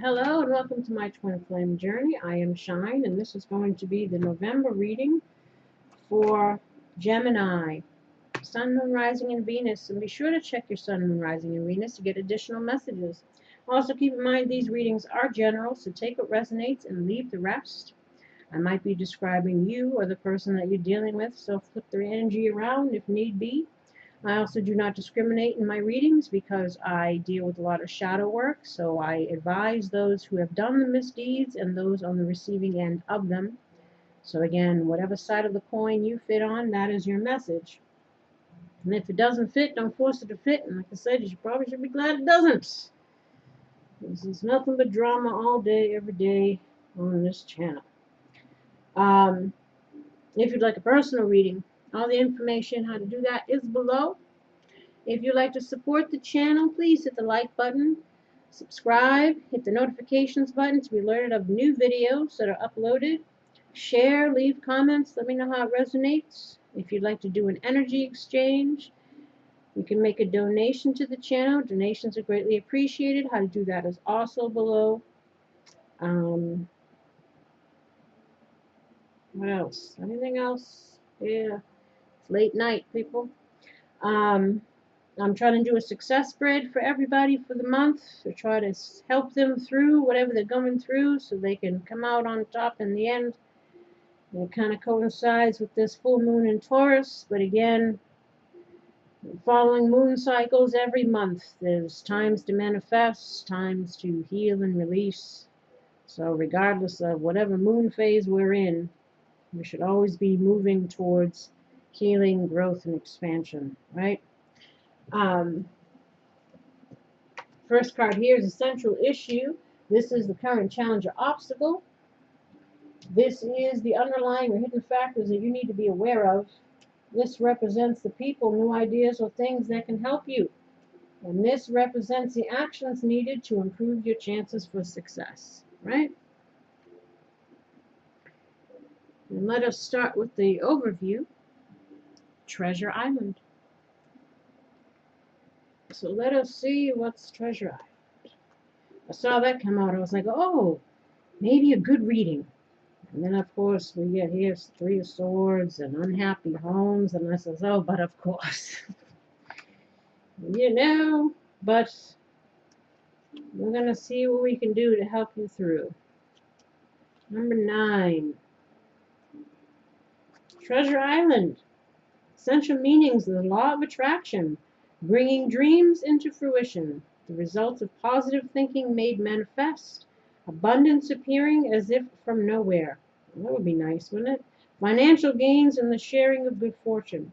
Hello and welcome to my Twin Flame Journey. I am Shine and this is going to be the November reading for Gemini, Sun, Moon, Rising, and Venus. And be sure to check your Sun, Moon, Rising, and Venus to get additional messages. Also keep in mind these readings are general, so take what resonates and leave the rest. I might be describing you or the person that you're dealing with, so flip their energy around if need be. I also do not discriminate in my readings because I deal with a lot of shadow work, so I advise those who have done the misdeeds and those on the receiving end of them. So again, whatever side of the coin you fit on, that is your message. And if it doesn't fit, don't force it to fit. And like I said, you probably should be glad it doesn't. This is nothing but drama all day, every day on this channel. If you'd like a personal reading, all the information how to do that is below. If you'd like to support the channel, please hit the like button, subscribe, hit the notifications button to be alerted of new videos that are uploaded. Share, leave comments, let me know how it resonates. If you'd like to do an energy exchange, you can make a donation to the channel. Donations are greatly appreciated. How to do that is also below. What else? Anything else? Yeah, it's late night, people. I'm trying to do a success spread for everybody for the month to try to help them through whatever they're going through so they can come out on top in the end. It kind of coincides with this full moon in Taurus, but again, following moon cycles every month, there's times to manifest, times to heal and release. So regardless of whatever moon phase we're in, we should always be moving towards healing, growth, and expansion, right? First card here is a central issue. This is the current challenge or obstacle. This is the underlying or hidden factors that you need to be aware of. This represents the people, new ideas, or things that can help you. And this represents the actions needed to improve your chances for success, right? And let us start with the overview. Treasure Island. So let us see what's Treasure Island. I saw that come out. I was like, oh, maybe a good reading. And then, of course, we get here Three of Swords and unhappy homes. And I says, oh, but of course. You know, but we're going to see what we can do to help you through. Number 9. Treasure Island. Essential meanings of the law of attraction. Bringing dreams into fruition. The results of positive thinking made manifest. Abundance appearing as if from nowhere. That would be nice, wouldn't it? Financial gains and the sharing of good fortune.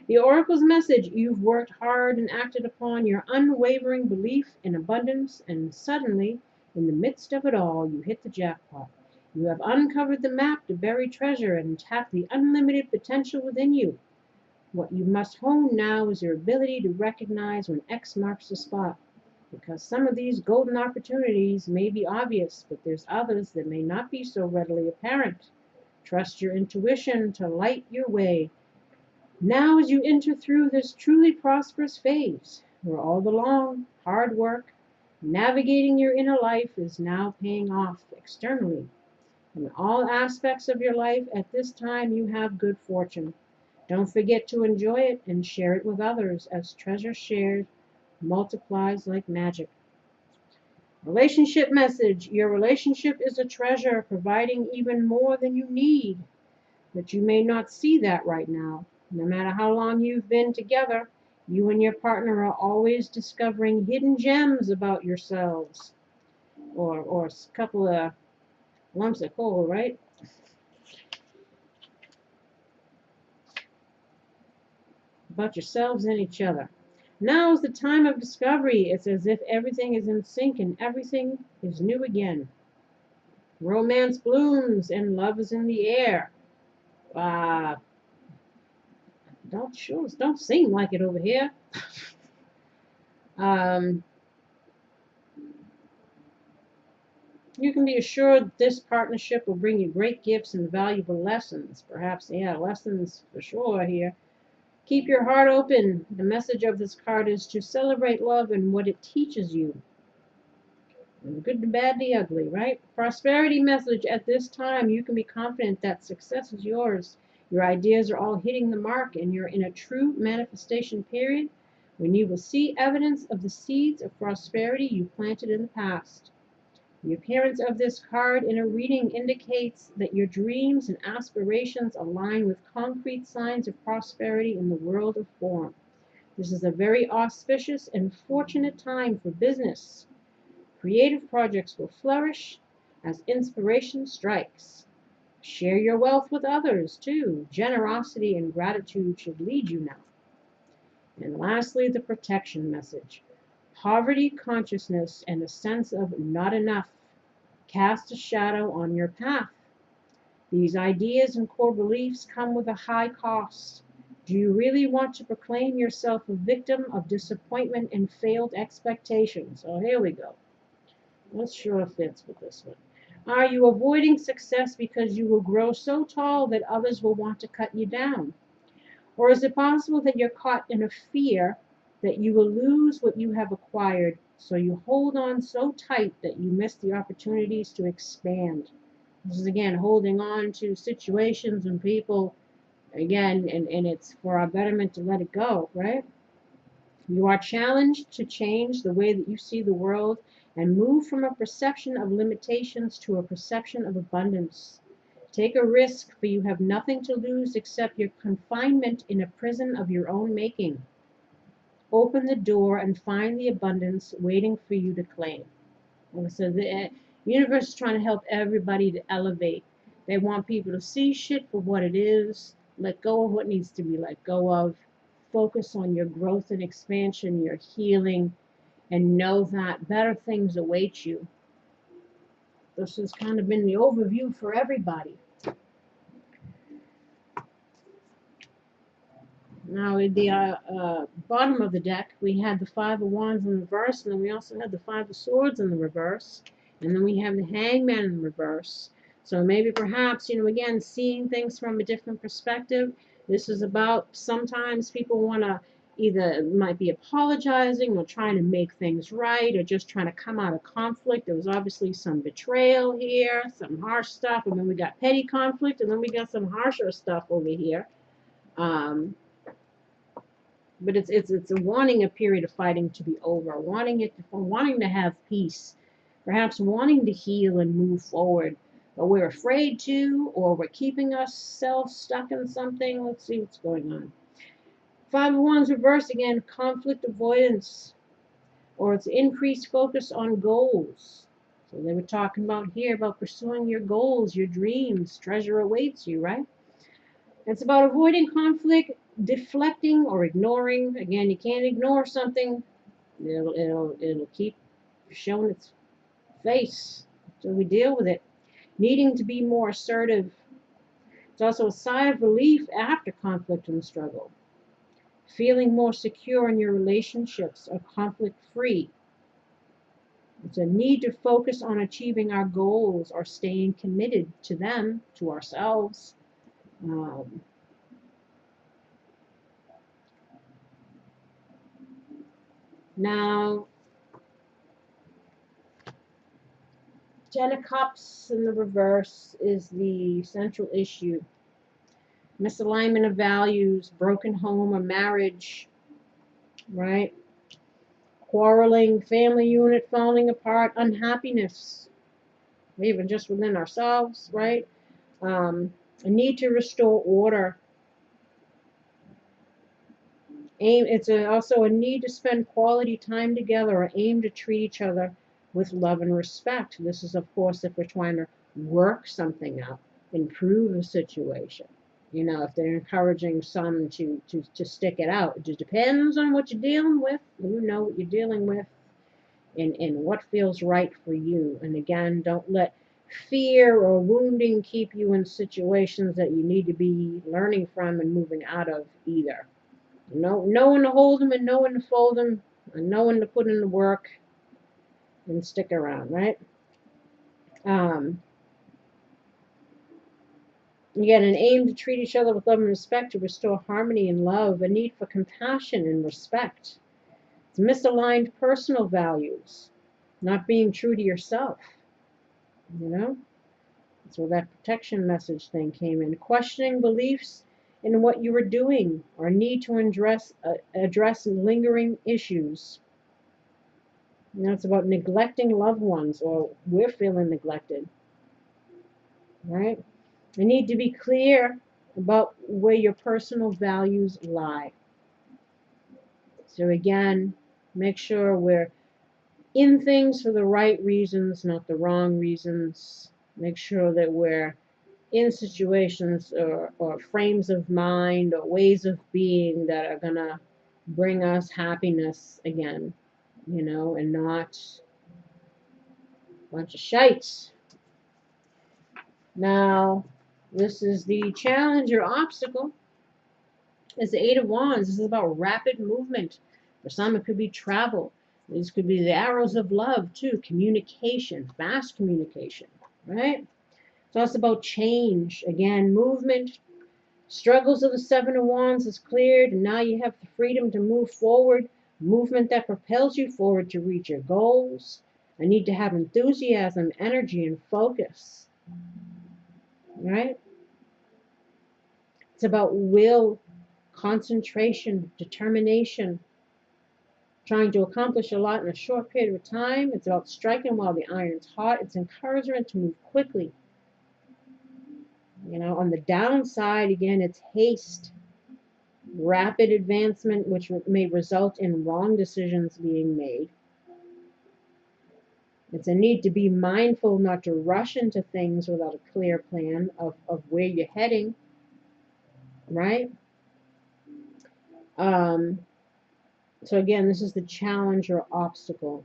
The oracle's message: you've worked hard and acted upon your unwavering belief in abundance, and suddenly, in the midst of it all, you hit the jackpot. You have uncovered the map to buried treasure and tap the unlimited potential within you. What you must hone now is your ability to recognize when X marks the spot. Because some of these golden opportunities may be obvious, but there's others that may not be so readily apparent. Trust your intuition to light your way. Now as you enter through this truly prosperous phase, where all the long, hard work, navigating your inner life is now paying off externally. In all aspects of your life at this time you have good fortune. Don't forget to enjoy it and share it with others, as treasure shared multiplies like magic. Relationship message. Your relationship is a treasure, providing even more than you need. But you may not see that right now. No matter how long you've been together, you and your partner are always discovering hidden gems about yourselves. Or a couple of lumps of coal, right? About yourselves and each other. Now is the time of discovery. It's as if everything is in sync and everything is new again. Romance blooms and love is in the air. Don't seem like it over here. You can be assured this partnership will bring you great gifts and valuable lessons. Perhaps, lessons for sure here. Keep your heart open. The message of this card is to celebrate love and what it teaches you. The good, the bad, the ugly, right? Prosperity message at this time, you can be confident that success is yours. Your ideas are all hitting the mark, and you're in a true manifestation period when you will see evidence of the seeds of prosperity you planted in the past. The appearance of this card in a reading indicates that your dreams and aspirations align with concrete signs of prosperity in the world of form. This is a very auspicious and fortunate time for business. Creative projects will flourish as inspiration strikes. Share your wealth with others, too. Generosity and gratitude should lead you now. And lastly, the protection message. Poverty consciousness and a sense of not enough cast a shadow on your path. These ideas and core beliefs come with a high cost. Do you really want to proclaim yourself a victim of disappointment and failed expectations? Oh, here we go. That sure fits with this one. Are you avoiding success because you will grow so tall that others will want to cut you down? Or is it possible that you're caught in a fear that you will lose what you have acquired, so you hold on so tight that you miss the opportunities to expand? This is again holding on to situations and people, again, and it's for our betterment to let it go, right? You are challenged to change the way that you see the world and move from a perception of limitations to a perception of abundance. Take a risk, for you have nothing to lose except your confinement in a prison of your own making. Open the door and find the abundance waiting for you to claim. And so the universe is trying to help everybody to elevate. They want people to see shit for what it is, let go of what needs to be let go of, focus on your growth and expansion, your healing, and know that better things await you. This has kind of been the overview for everybody. Now, at the bottom of the deck, we had the Five of Wands in reverse, and then we also had the Five of Swords in the reverse, and then we have the Hangman in reverse. So maybe perhaps, again, seeing things from a different perspective. This is about sometimes people want to either might be apologizing or trying to make things right or just trying to come out of conflict. There was obviously some betrayal here, some harsh stuff, and then we got petty conflict, and then we got some harsher stuff over here. But it's wanting a period of fighting to be over, wanting to have peace, perhaps wanting to heal and move forward, but we're afraid to, or we're keeping ourselves stuck in something. Let's see what's going on. Five of Wands reverse again, conflict avoidance, or it's increased focus on goals. So they were talking about here about pursuing your goals, your dreams. Treasure awaits you, right? It's about avoiding conflict, deflecting or ignoring. Again, you can't ignore something. It'll keep showing its face. So we deal with it. Needing to be more assertive. It's also a sigh of relief after conflict and struggle. Feeling more secure in your relationships or conflict-free. It's a need to focus on achieving our goals or staying committed to them, to ourselves. Now, Ten of Cups in the reverse is the central issue. Misalignment of values, broken home or marriage, right? Quarreling, family unit falling apart, unhappiness, even just within ourselves, right? A need to restore order. It's also a need to spend quality time together or aim to treat each other with love and respect. This is, of course, if we're trying to work something out, improve a situation. If they're encouraging some to stick it out. It just depends on what you're dealing with. You know what you're dealing with and what feels right for you. And again, don't let fear or wounding keep you in situations that you need to be learning from and moving out of either. Knowing to hold them and knowing to fold them and knowing to put in the work and stick around, right? Again, an aim to treat each other with love and respect, to restore harmony and love, a need for compassion and respect. It's misaligned personal values. not being true to yourself, you know. So that protection message thing came in. Questioning beliefs in what you were doing or need to address lingering issues. And that's about neglecting loved ones, or we're feeling neglected, right? You need to be clear about where your personal values lie. So again, make sure we're in things for the right reasons, not the wrong reasons. Make sure that we're in situations or frames of mind or ways of being that are going to bring us happiness again, and not a bunch of shites. Now, this is the challenge or obstacle. It's the Eight of Wands. This is about rapid movement. For some, it could be travel. These could be the arrows of love, too. Communication, fast communication, right? So it's about change. Again, movement. Struggles of the Seven of Wands is cleared, and now you have the freedom to move forward. Movement that propels you forward to reach your goals. I need to have enthusiasm, energy, and focus, right? It's about will, concentration, determination, trying to accomplish a lot in a short period of time. It's about striking while the iron's hot. It's encouragement to move quickly. On the downside, again, it's haste, rapid advancement, which may result in wrong decisions being made. It's a need to be mindful not to rush into things without a clear plan of where you're heading, right? So again, this is the challenge or obstacle.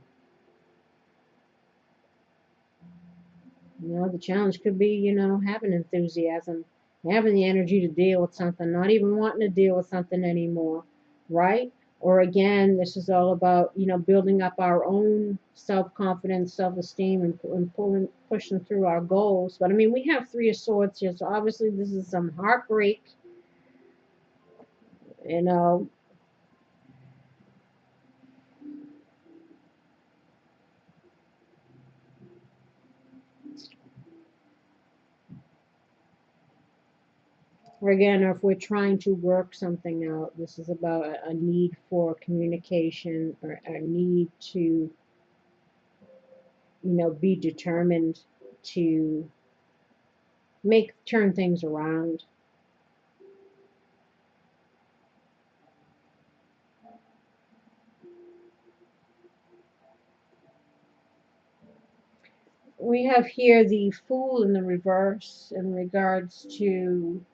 The challenge could be, having enthusiasm, having the energy to deal with something, not even wanting to deal with something anymore, right? Or again, this is all about, building up our own self-confidence, self-esteem, and pushing through our goals. But I mean, we have Three of Swords here, so obviously this is some heartbreak, Or again, or if we're trying to work something out, this is about a need for communication or a need to, be determined to turn things around. We have here the Fool in the reverse in regards to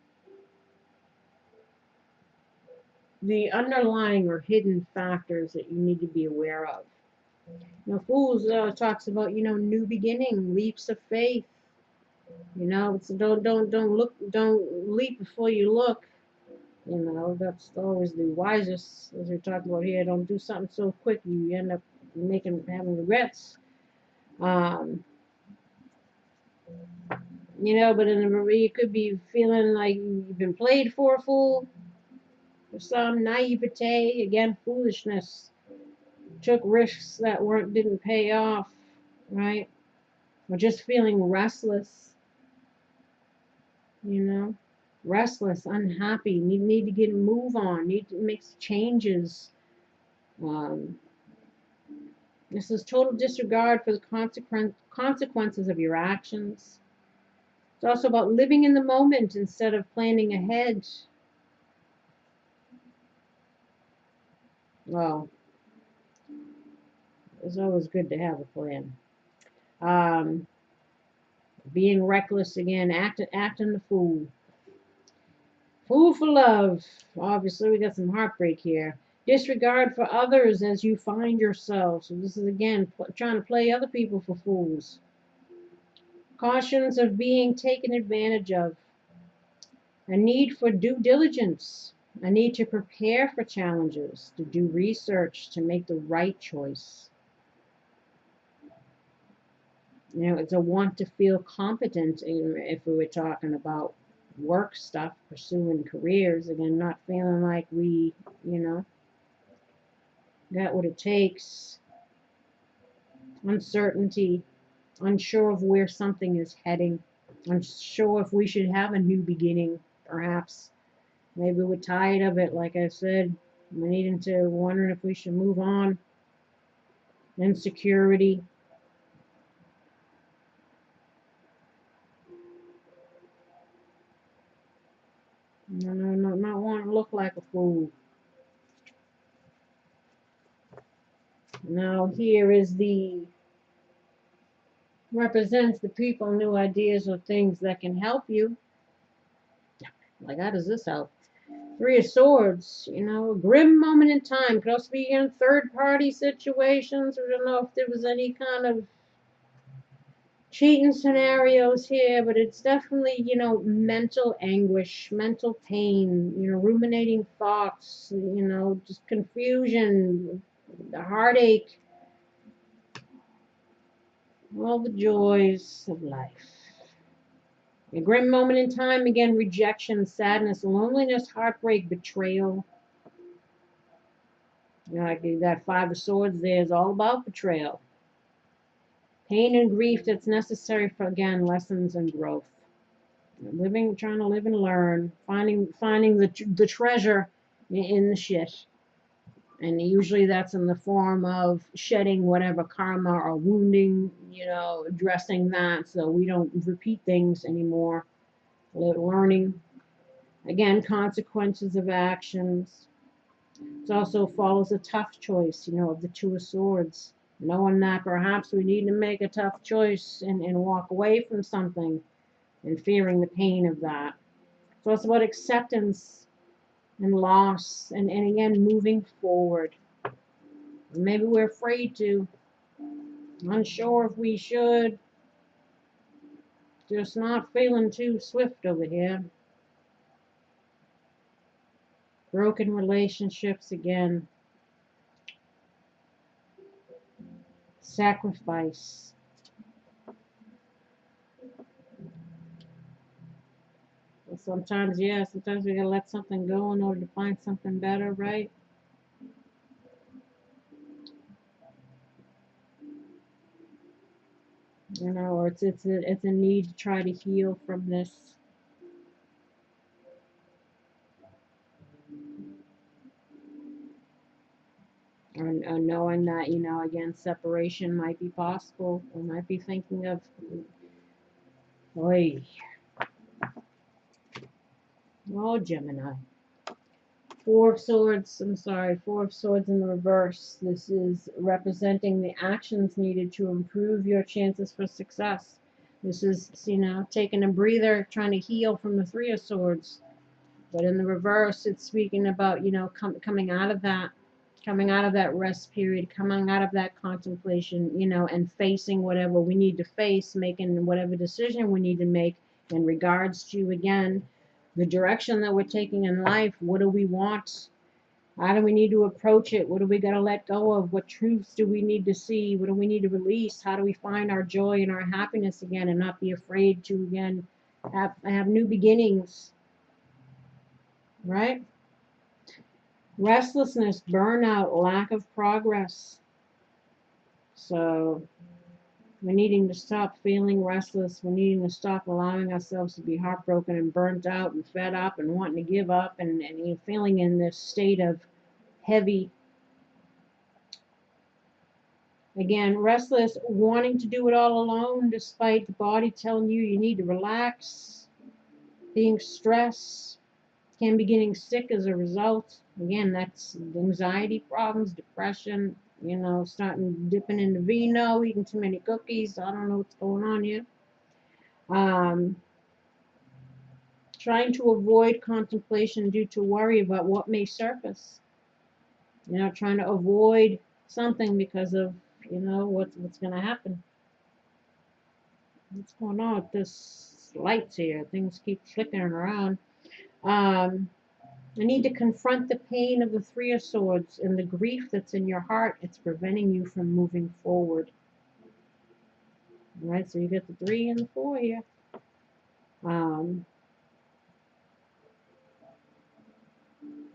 the underlying or hidden factors that you need to be aware of. Fools talks about, new beginning, leaps of faith. It's don't leap before you look. That's always the wisest, as we're talking about here. Don't do something so quick you end up having regrets. But you could be feeling like you've been played for a fool, for some naivete, again, foolishness. Took risks that didn't pay off, right? Or just feeling restless, restless, unhappy, need to get a move on, need to make changes. This is total disregard for the consequences of your actions. It's also about living in the moment instead of planning ahead. Well, it's always good to have a plan. Being reckless again, acting the fool. Fool for love. Obviously, we got some heartbreak here. Disregard for others as you find yourself. So this is again trying to play other people for fools. Cautions of being taken advantage of. A need for due diligence. A need to prepare for challenges, to do research, to make the right choice. It's a want to feel competent if we were talking about work stuff, pursuing careers. Again, not feeling like we, got what it takes. uncertainty, unsure of where something is heading, unsure if we should have a new beginning, perhaps. Maybe we're tired of it, like I said. We're needing to wondering if we should move on. Insecurity. Not wanting to look like a fool. Now here is represents the people, new ideas or things that can help you. Like how does this help? Three of Swords, a grim moment in time. Could also be in third party situations. We don't know if there was any kind of cheating scenarios here, but it's definitely, mental anguish, mental pain, ruminating thoughts, just confusion, the heartache, all the joys of life. A grim moment in time, again, rejection, sadness, loneliness, heartbreak, betrayal. Like that Five of Swords there is all about betrayal. Pain and grief that's necessary for, again, lessons and growth. Trying to live and learn, finding the treasure in the shit. And usually that's in the form of shedding whatever karma or wounding, addressing that so we don't repeat things anymore. Learning. Again, consequences of actions. It also follows a tough choice, of the Two of Swords. Knowing that perhaps we need to make a tough choice and walk away from something and fearing the pain of that. So it's about acceptance and loss and again, moving forward. Maybe we're afraid to, unsure if we should, just not feeling too swift over here. Broken relationships again. Sacrifice. Sometimes we gotta let something go in order to find something better, right? Or it's a need to try to heal from this. Or knowing that, again, separation might be possible. We might be thinking of, oy. Oh, Gemini. Four of Swords in the reverse. This is representing the actions needed to improve your chances for success. This is, taking a breather, trying to heal from the Three of Swords. But in the reverse, it's speaking about, coming out of that rest period, coming out of that contemplation, and facing whatever we need to face, making whatever decision we need to make in regards to, again, the direction that we're taking in life. What do we want? How do we need to approach it? What do we got to let go of? What truths do we need to see? What do we need to release? How do we find our joy and our happiness again and not be afraid to, again, have new beginnings? Right? Restlessness, burnout, lack of progress. So we're needing to stop feeling restless. We're needing to stop allowing ourselves to be heartbroken and burnt out and fed up and wanting to give up and feeling in this state of heavy. Again, restless, wanting to do it all alone despite the body telling you need to relax. Being stressed, can be getting sick as a result. Again, that's anxiety problems, depression, starting dipping into vino, eating too many cookies. I don't know what's going on here. Trying to avoid contemplation due to worry about what may surface. Trying to avoid something because of, what's going to happen. What's going on with this lights here? Things keep flickering around. I need to confront the pain of the Three of Swords and the grief that's in your heart. It's preventing you from moving forward. All right, so you get the 3 and the 4 here.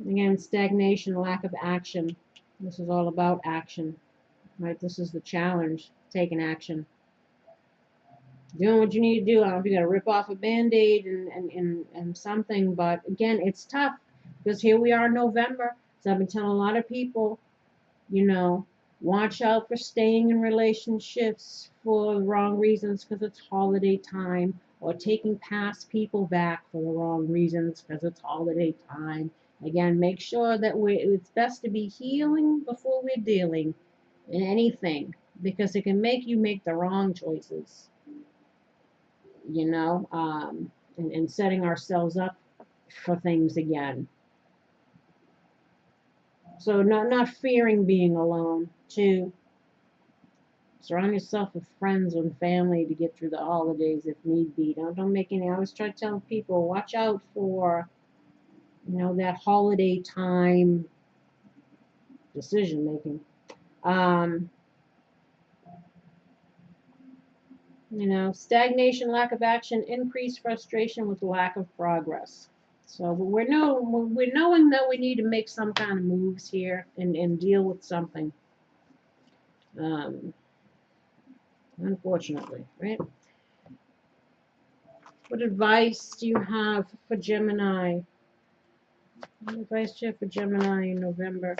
Again, stagnation, lack of action. This is all about action, right? This is the challenge. taking action, doing what you need to do. I don't know if you got to rip off a band-aid and something, but again, it's tough because here we are in November. So I've been telling a lot of people, you know, watch out for staying in relationships for the wrong reasons because it's holiday time, or taking past people back for the wrong reasons because it's holiday time. Again, make sure that it's best to be healing before we're dealing in anything, because it can make you make the wrong choices, you know, and setting ourselves up for things again. So not fearing being alone. Too, surround yourself with friends and family to get through the holidays if need be. Don't make any. I always try to tell people, watch out for, you know, that holiday time decision making. Um, you know, stagnation, lack of action, increased frustration with lack of progress. So we're knowing that we need to make some kind of moves here and deal with something. Um, Unfortunately, right? What advice do you have for Gemini? What advice do you have for Gemini in November?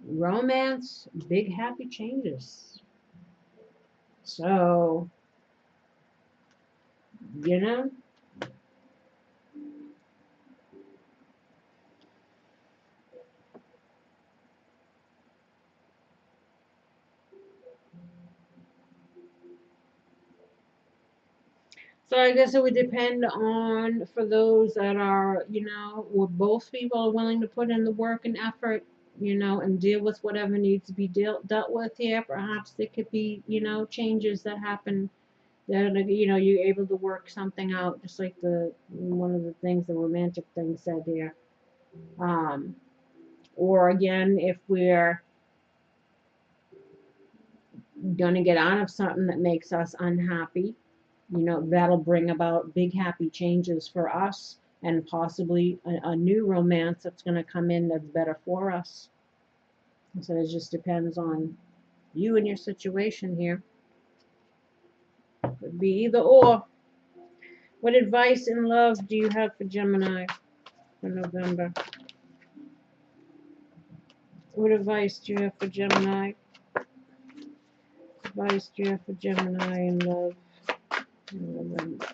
Romance, big happy changes. So, you know, so I guess it would depend on, for those that are, you know, where both people are willing to put in the work and effort, you know, and deal with whatever needs to be dealt with here. Perhaps there could be, you know, changes that happen that, you know, you're able to work something out, just like the one of the things, the romantic thing said here. Um, or again, if we're gonna get out of something that makes us unhappy, you know, that'll bring about big happy changes for us, and possibly a new romance that's going to come in that's better for us. So it just depends on you and your situation here. Could be either or. What advice in love do you have for Gemini for November? What advice do you have for Gemini? Advice do you have for Gemini in love in November?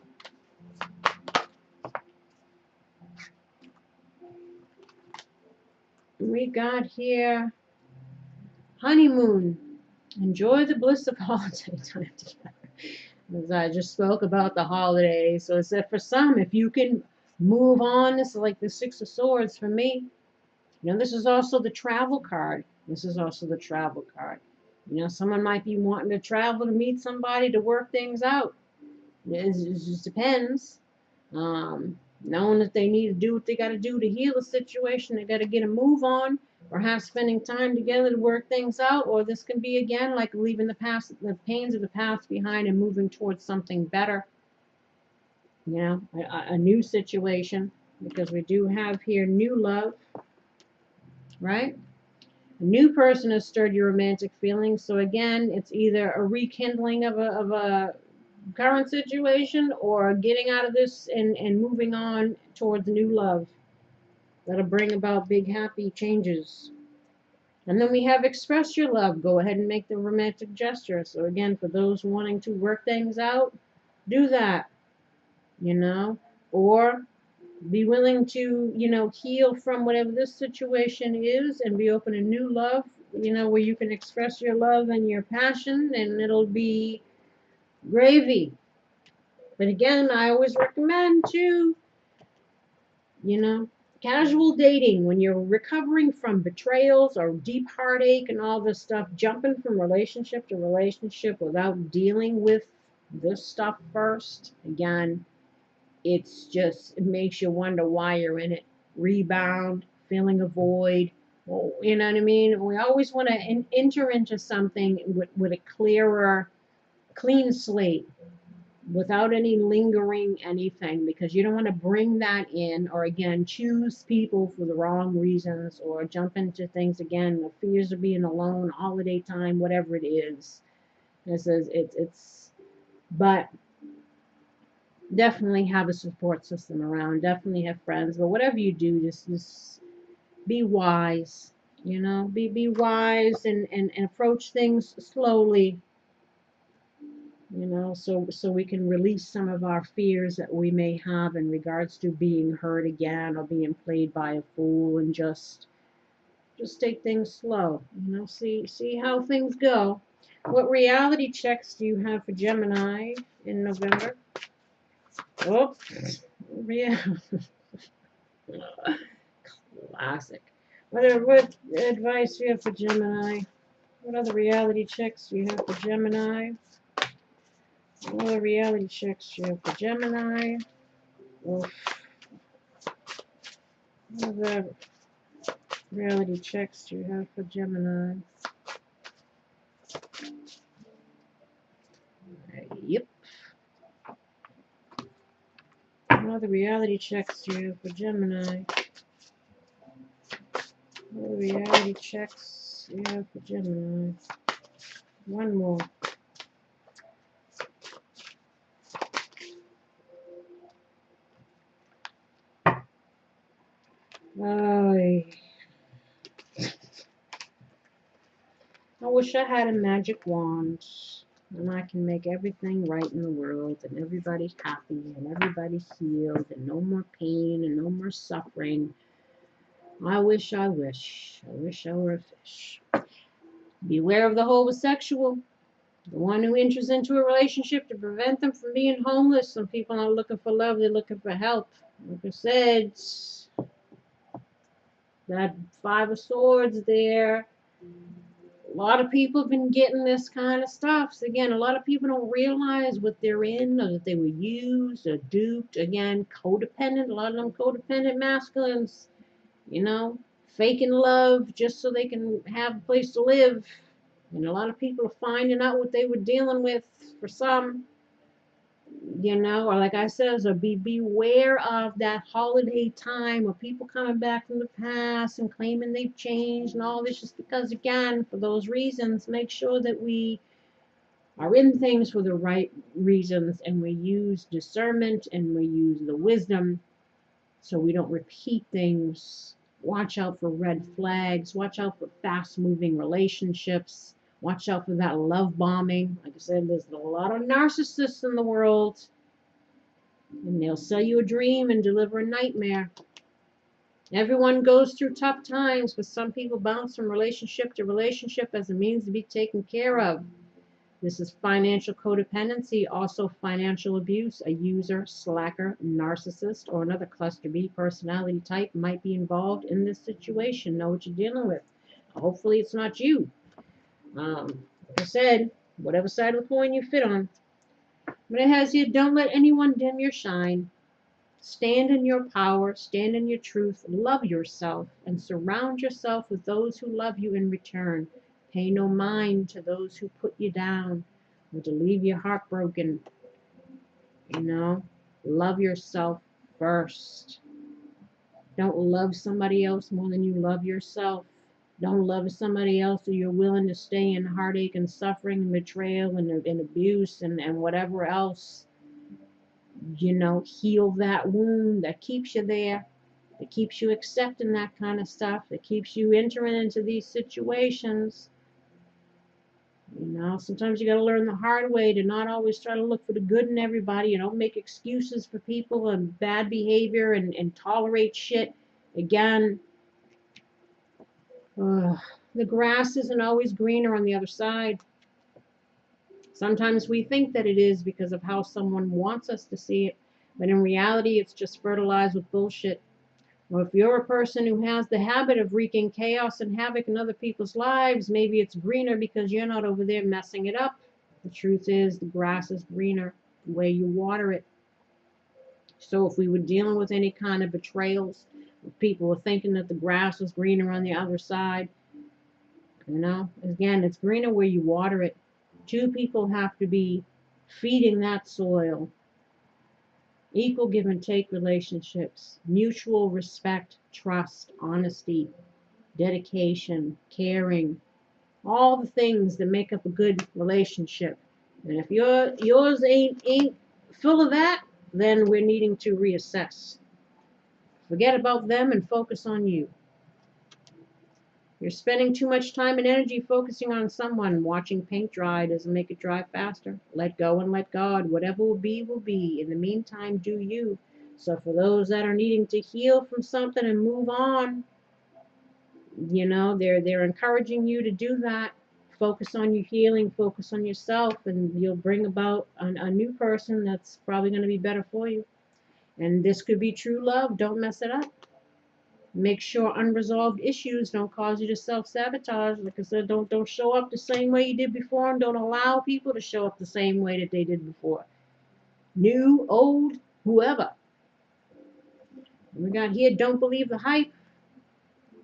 We got here honeymoon. Enjoy the bliss of holiday time together. As I just spoke about the holidays. So it's that for some, if you can move on, this is like the Six of Swords for me. You know, this is also the travel card. This is also the travel card. You know, someone might be wanting to travel to meet somebody to work things out. It just depends. Knowing that they need to do what they got to do to heal the situation, they got to get a move on. Perhaps spending time together to work things out, or this can be again like leaving the past, the pains of the past behind, and moving towards something better. You know, a new situation, because we do have here new love, right? A new person has stirred your romantic feelings. So again, it's either a rekindling of a current situation, or getting out of this and moving on towards new love that'll bring about big happy changes. And then we have express your love. Go ahead and make the romantic gesture. So again, for those wanting to work things out, do that, you know, or be willing to, you know, heal from whatever this situation is and be open to new love, you know, where you can express your love and your passion, and it'll be gravy. But again, I always recommend to, you know, casual dating when you're recovering from betrayals or deep heartache and all this stuff, jumping from relationship to relationship without dealing with this stuff first. Again, it's just, it makes you wonder why you're in it. Rebound, feeling a void. Well, you know what I mean? We always want to enter into something with a clearer, clean slate. without any lingering anything, because you don't want to bring that in, or again choose people for the wrong reasons, or jump into things again, the fears of being alone, holiday time, whatever it is. This is it's but definitely have a support system around, definitely have friends, but whatever you do, just be wise, be wise, and approach things slowly, so we can release some of our fears that we may have in regards to being hurt again or being played by a fool, and just take things slow, see how things go. What reality checks do you have for Gemini in November? Oh, yeah. Classic. What advice do you have for Gemini? What other reality checks do you have for Gemini? What other reality checks do you have for Gemini? Oof. What other reality checks do you have for Gemini? Yep. What other reality checks do you have for Gemini? What other reality checks do you have for Gemini? One more. I wish I had a magic wand and I can make everything right in the world, and everybody's happy and everybody's healed and no more pain and no more suffering. I wish I were a fish. Beware of the homosexual, the one who enters into a relationship to prevent them from being homeless. Some people aren't looking for love, they're looking for help. Like I said, that Five of Swords there. A lot of people have been getting this kind of stuff. So again, a lot of people don't realize what they're in, or that they were used or duped. Again, codependent. A lot of them codependent masculines, faking love just so they can have a place to live. And a lot of people are finding out what they were dealing with for some. Or like I said, so beware of that holiday time, or people coming back from the past and claiming they've changed and all this, just because, again, for those reasons. Make sure that we are in things for the right reasons, and we use discernment and we use the wisdom so we don't repeat things. Watch out for red flags, watch out for fast moving relationships. Watch out for that love bombing. Like I said, there's a lot of narcissists in the world, and they'll sell you a dream and deliver a nightmare. Everyone goes through tough times, but some people bounce from relationship to relationship as a means to be taken care of. This is financial codependency, also financial abuse. A user, slacker, narcissist, or another cluster B personality type might be involved in this situation. Know what you're dealing with. Hopefully it's not you. Like I said, whatever side of the coin you fit on. But it has here, don't let anyone dim your shine. Stand in your power, stand in your truth, love yourself, and surround yourself with those who love you in return. Pay no mind to those who put you down or to leave you heartbroken. Love yourself first. Don't love somebody else more than you love yourself. Don't love somebody else so you're willing to stay in heartache and suffering and betrayal and abuse and whatever else. Heal that wound that keeps you there, that keeps you accepting that kind of stuff, that keeps you entering into these situations. Sometimes you got to learn the hard way to not always try to look for the good in everybody. Don't make excuses for people and bad behavior and tolerate shit. Again, the grass isn't always greener on the other side. Sometimes we think that it is because of how someone wants us to see it, but in reality, it's just fertilized with bullshit. Or if you're a person who has the habit of wreaking chaos and havoc in other people's lives, maybe it's greener because you're not over there messing it up. The truth is, the grass is greener the way you water it. So if we were dealing with any kind of betrayals, people were thinking that the grass was greener on the other side, again, it's greener where you water it. Two people have to be feeding that soil. Equal give and take relationships, mutual respect, trust, honesty, dedication, caring, all the things that make up a good relationship. And if yours ain't full of that, then we're needing to reassess. Forget about them and focus on you. You're spending too much time and energy focusing on someone. Watching paint dry doesn't make it dry faster. Let go and let God. Whatever will be, will be. In the meantime, do you. So for those that are needing to heal from something and move on, they're encouraging you to do that. Focus on your healing, focus on yourself, and you'll bring about a new person that's probably going to be better for you. And this could be true love. Don't mess it up. Make sure unresolved issues don't cause you to self-sabotage. Like I said, don't show up the same way you did before, and don't allow people to show up the same way that they did before. New, old, whoever. We got here, don't believe the hype.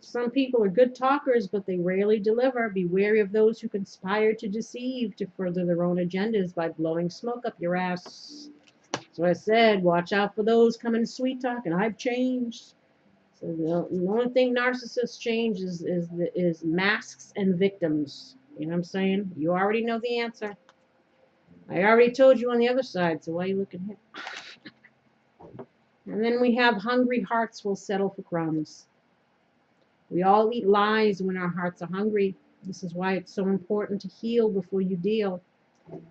Some people are good talkers, but they rarely deliver. Be wary of those who conspire to deceive to further their own agendas by blowing smoke up your ass. So I said, watch out for those coming sweet talking. I've changed. So the only thing narcissists change is masks and victims. You know what I'm saying? You already know the answer. I already told you on the other side, so why are you looking here? And then we have hungry hearts will settle for crumbs. We all eat lies when our hearts are hungry. This is why it's so important to heal before you deal.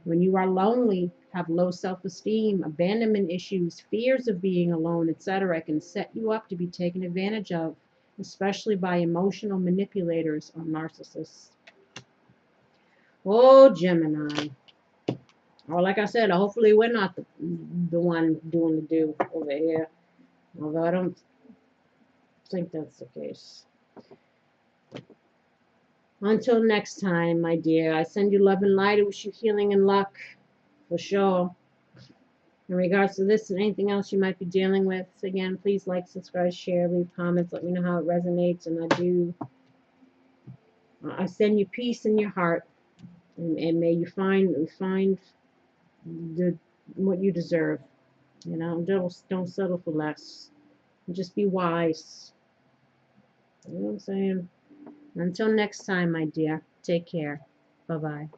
When you are lonely, have low self-esteem, abandonment issues, fears of being alone, etc., can set you up to be taken advantage of, especially by emotional manipulators or narcissists. Oh, Gemini. Or like I said, hopefully we're not the one doing the do over here. Although I don't think that's the case. Until next time, my dear, I send you love and light. I wish you healing and luck, for sure. In regards to this and anything else you might be dealing with, again, please like, subscribe, share, leave comments. Let me know how it resonates, and I send you peace in your heart, and may you find what you deserve. Don't settle for less. Just be wise. You know what I'm saying? Until next time, my dear, take care. Bye-bye.